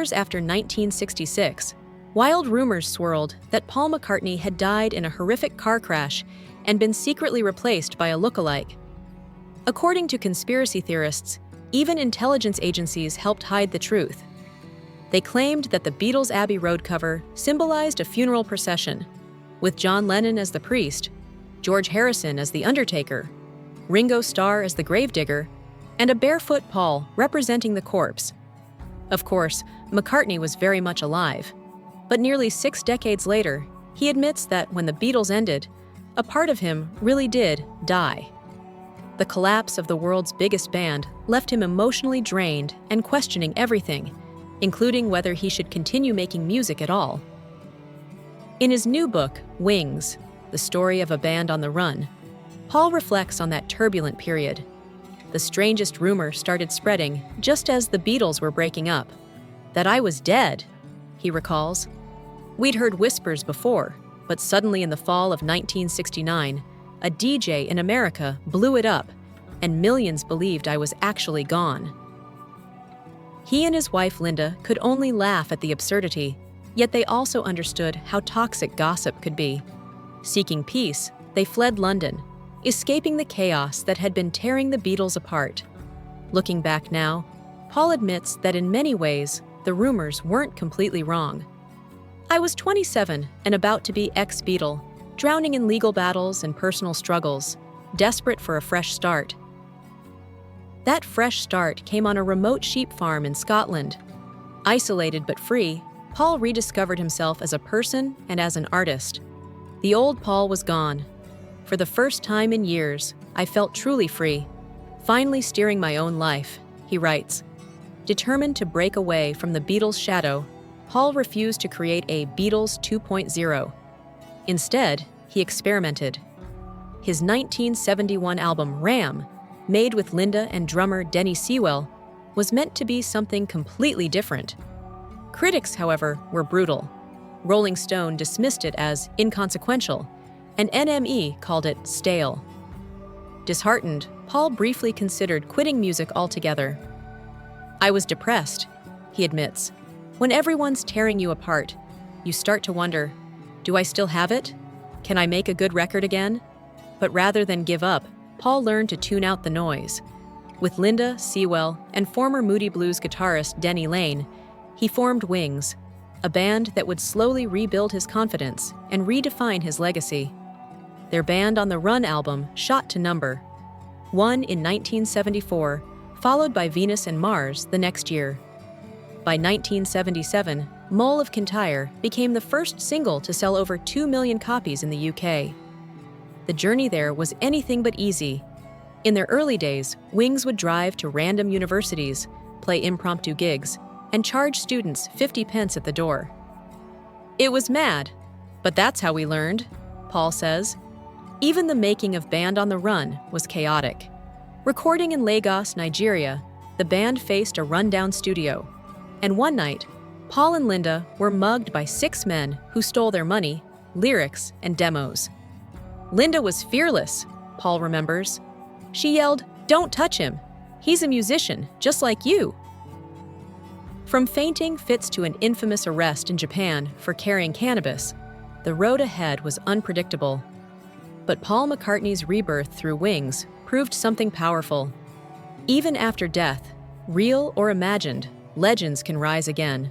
years after 1966, wild rumors swirled that Paul McCartney had died in a horrific car crash and been secretly replaced by a lookalike. According to conspiracy theorists, even intelligence agencies helped hide the truth. They claimed that the Beatles Abbey Road cover symbolized a funeral procession, with John Lennon as the priest, George Harrison as the undertaker, Ringo Starr as the gravedigger, and a barefoot Paul representing the corpse. Of course, McCartney was very much alive, but nearly 6 decades later, he admits that when the Beatles ended, a part of him really did die. The collapse of the world's biggest band left him emotionally drained and questioning everything, including whether he should continue making music at all. In his new book, Wings, The Story of a Band on the Run, Paul reflects on that turbulent period. The strangest rumor started spreading just as the Beatles were breaking up. That I was dead, he recalls. We'd heard whispers before, but suddenly in the fall of 1969, a DJ in America blew it up, and millions believed I was actually gone. He and his wife Linda could only laugh at the absurdity, yet they also understood how toxic gossip could be. Seeking peace, they fled London, escaping the chaos that had been tearing the Beatles apart. Looking back now, Paul admits that in many ways, the rumors weren't completely wrong. I was 27 and about to be ex-Beatle, drowning in legal battles and personal struggles, desperate for a fresh start. That fresh start came on a remote sheep farm in Scotland. Isolated but free, Paul rediscovered himself as a person and as an artist. The old Paul was gone. For the first time in years, I felt truly free, finally steering my own life, he writes. Determined to break away from the Beatles' shadow, Paul refused to create a Beatles 2.0. Instead, he experimented. His 1971 album Ram, made with Linda and drummer Denny Sewell, was meant to be something completely different. Critics, however, were brutal. Rolling Stone dismissed it as inconsequential, and NME called it stale. Disheartened, Paul briefly considered quitting music altogether. I was depressed, he admits. When everyone's tearing you apart, you start to wonder, do I still have it? Can I make a good record again? But rather than give up, Paul learned to tune out the noise. With Linda, Sewell, and former Moody Blues guitarist Denny Laine, he formed Wings, a band that would slowly rebuild his confidence and redefine his legacy. Their Band on the Run album shot to number 1 in 1974, followed by Venus and Mars the next year. By 1977, Mole of Kintyre became the first single to sell over 2 million copies in the UK. The journey there was anything but easy. In their early days, Wings would drive to random universities, play impromptu gigs, and charge students 50 pence at the door. It was mad, but that's how we learned, Paul says. Even the making of Band on the Run was chaotic. Recording in Lagos, Nigeria, the band faced a rundown studio. And one night, Paul and Linda were mugged by 6 men who stole their money, lyrics, and demos. Linda was fearless, Paul remembers. She yelled, "Don't touch him. He's a musician, just like you." From fainting fits to an infamous arrest in Japan for carrying cannabis, the road ahead was unpredictable. But Paul McCartney's rebirth through Wings proved something powerful. Even after death, real or imagined, legends can rise again.